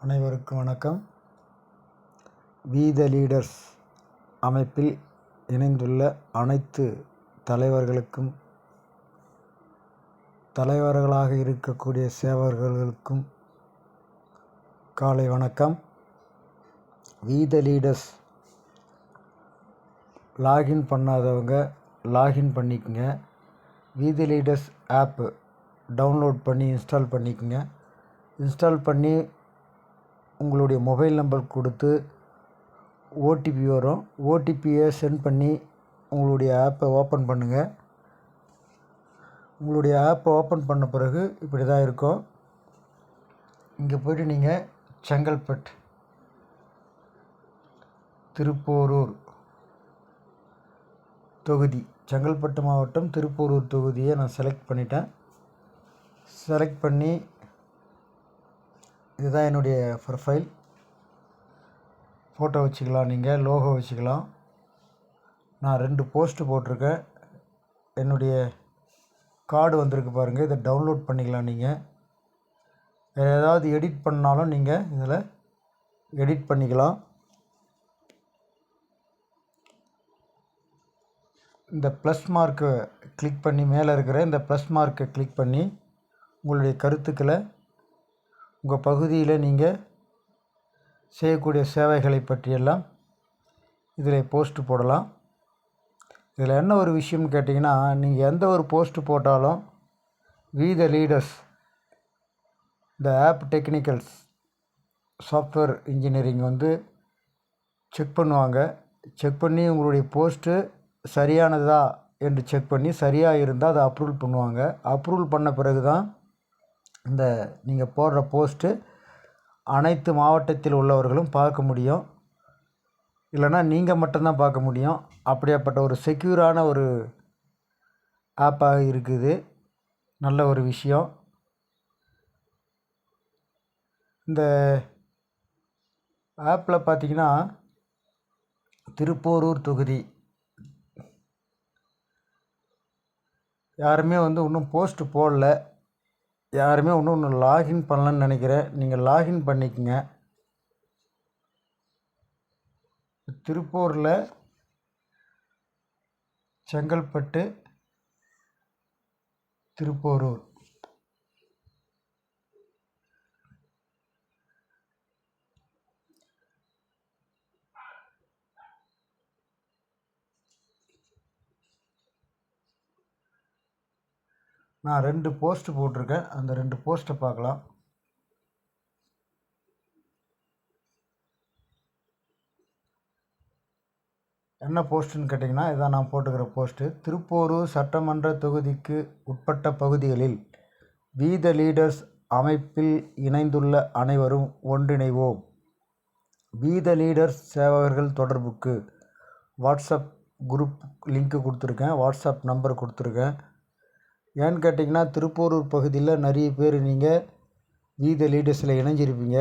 அனைவருக்கும் வணக்கம். We the leaders அமைப்பில் இணைந்துள்ள அனைத்து தலைவர்களுக்கும், தலைவர்களாக இருக்கக்கூடிய சேவர்களுக்கும் காலை வணக்கம். வி த லீடர்ஸ் லாகின் பண்ணாதவங்க லாகின் பண்ணிக்கங்க. We the Leaders app download பண்ணி இன்ஸ்டால் பண்ணிக்கங்க. இன்ஸ்டால் பண்ணி உங்களுடைய மொபைல் நம்பர் கொடுத்து ஓடிபி வரும். ஓடிபியை சென்ட் பண்ணி உங்களுடைய ஆப்பை ஓப்பன் பண்ணுங்கள். உங்களுடைய ஆப்பை ஓப்பன் பண்ண பிறகு இப்படி தான் இருக்கும். இங்கே போய்ட்டு நீங்கள் செங்கல்பட்டு, திருப்போரூர் தொகுதி, செங்கல்பட்டு மாவட்டம் திருப்போரூர் தொகுதியை நான் செலக்ட் பண்ணிட்டேன். செலக்ட் பண்ணி இதுதான் என்னுடைய ப்ரொஃபைல். ஃபோட்டோ வச்சுக்கலாம், நீங்கள் லோகோ வச்சுக்கலாம். நான் 2 போஸ்ட்டு போட்டிருக்கேன். என்னுடைய கார்டு வந்திருக்கு பாருங்கள், இதை டவுன்லோட் பண்ணிக்கலாம். நீங்கள் ஏதாவது எடிட் பண்ணாலும் நீங்கள் இதில் எடிட் பண்ணிக்கலாம். இந்த ப்ளஸ் மார்க்கை கிளிக் பண்ணி, மேலே இருக்கிற இந்த ப்ளஸ் மார்க்கை கிளிக் பண்ணி உங்களுடைய கருத்துக்களை, உங்கள் பகுதியில் நீங்கள் செய்யக்கூடிய சேவைகளை பற்றியெல்லாம் இதில் போஸ்ட்டு போடலாம். இதில் என்ன ஒரு விஷயம்னு கேட்டிங்கன்னா, நீங்கள் எந்த ஒரு போஸ்ட்டு போட்டாலும் வி த லீடர்ஸ், இந்த app technicals software engineering check பண்ணுவாங்க. செக் பண்ணி உங்களுடைய போஸ்ட்டு சரியானதா என்று செக் பண்ணி சரியாக இருந்தால் அதை அப்ரூவல் பண்ணுவாங்க. அப்ரூவல் பண்ண பிறகு தான் இந்த நீங்கள் போடுற போஸ்ட்டு அனைத்து மாவட்டத்தில் உள்ளவர்களும் பார்க்க முடியும். இல்லைனா நீங்கள் மட்டும்தான் பார்க்க முடியும். அப்படியாப்பட்ட ஒரு செக்யூரான ஒரு ஆப்பாக இருக்குது. நல்ல ஒரு விஷயம். இந்த ஆப்பில் பார்த்திங்கன்னா, திருப்போரூர் தொகுதி யாருமே இன்னும் போஸ்ட்டு போடல. யாருமே இன்னும் லாகின் பண்ணலன்னு நினைக்கிறேன். நீங்கள் லாகின் பண்ணிக்கங்க. திருப்பூரில் செங்கல்பட்டு, திருப்போரூர் நான் 2 போஸ்ட்டு போட்டிருக்கேன். அந்த 2 போஸ்ட்டை பார்க்கலாம். என்ன போஸ்ட்டுன்னு கேட்டிங்கன்னா, இதான் நான் போட்டுக்கிற போஸ்ட்டு. திருப்போரூர் சட்டமன்ற தொகுதிக்கு உட்பட்ட பகுதிகளில் வி த லீடர்ஸ் அமைப்பில் இணைந்துள்ள அனைவரும் ஒன்றிணைவோம். வி த லீடர்ஸ் சேவகர்கள் தொடர்புக்கு வாட்ஸ்அப் குரூப் லிங்க்கு கொடுத்துருக்கேன். வாட்ஸ்அப் நம்பர் கொடுத்துருக்கேன். ஏன்னு கேட்டிங்கன்னா, திருப்போரூர் பகுதியில் நிறைய பேர் நீங்கள் வி த லீடர்ஸில் இணைஞ்சிருப்பீங்க.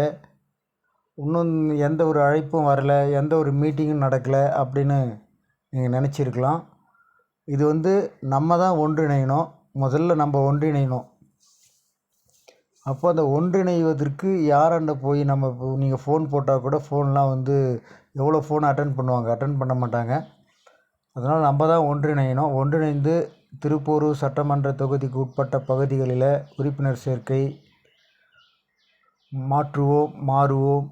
இன்னும் எந்த ஒரு அழைப்பும் வரலை, எந்த ஒரு மீட்டிங்கும் நடக்கலை அப்படின்னு நீங்கள் நினச்சிருக்கலாம். இது நம்ம தான் ஒன்றிணையணும். முதல்ல நம்ம ஒன்றிணையணும். அப்போ அந்த ஒன்றிணைவதற்கு யாராண்ட போய் நீங்கள் ஃபோன் போட்டால் கூட ஃபோன்லாம் எவ்வளோ ஃபோன் அட்டன் பண்ணுவாங்க, அட்டன் பண்ண மாட்டாங்க. அதனால் நம்ம தான் ஒன்றிணையணும். ஒன்றிணைந்து திருப்போரூர் சட்டமன்ற தொகுதிக்கு உட்பட்ட பகுதிகளில் உறுப்பினர் சேர்க்கை மாற்றுவோம், மாறுவோம்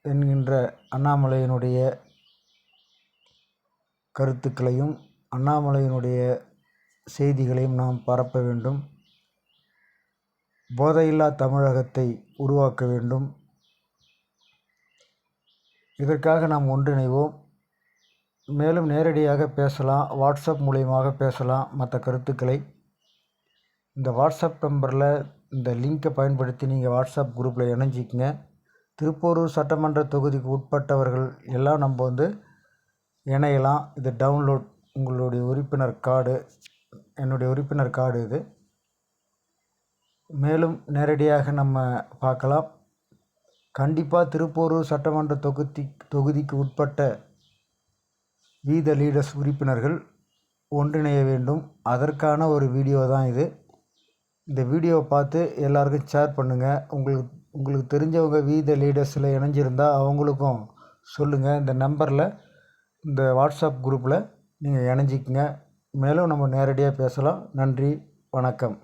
என்கின்ற அண்ணாமலையினுடைய கருத்துக்களையும் அண்ணாமலையினுடைய செய்திகளையும் நாம் பரப்ப வேண்டும். போதையில்லா தமிழகத்தை உருவாக்க வேண்டும். இதற்காக நாம் ஒன்றிணைவோம். மேலும் நேரடியாக பேசலாம், வாட்ஸ்அப் மூலியமாக பேசலாம் மற்ற கருத்துக்களை. இந்த வாட்ஸ்அப் நம்பரில் இந்த லிங்கை பயன்படுத்தி நீங்கள் வாட்ஸ்அப் குரூப்பில் இணைஞ்சிக்கங்க. திருப்போரூர் சட்டமன்ற தொகுதிக்கு உட்பட்டவர்கள் எல்லாம் நம்ம இணையலாம். இது டவுன்லோட், உங்களுடைய உறுப்பினர் கார்டு, என்னுடைய உறுப்பினர் கார்டு இது. மேலும் நேரடியாக நம்ம பார்க்கலாம். கண்டிப்பாக திருப்போரூர் சட்டமன்ற தொகுதிக்கு உட்பட்ட வி த லீடர்ஸ் உறுப்பினர்கள் ஒன்றிணைய வேண்டும். அதற்கான ஒரு வீடியோ தான் இது. இந்த வீடியோவை பார்த்து எல்லாருக்கும் ஷேர் பண்ணுங்கள். உங்களுக்கு உங்களுக்கு தெரிஞ்சவங்க த லீடர்ஸில் இணைஞ்சிருந்தால் அவங்களுக்கும் சொல்லுங்கள். இந்த நம்பரில் இந்த வாட்ஸ்அப் குரூப்பில் நீங்கள் இணைஞ்சிக்கங்க. மேலும் நம்ம நேரடியாக பேசலாம். நன்றி, வணக்கம்.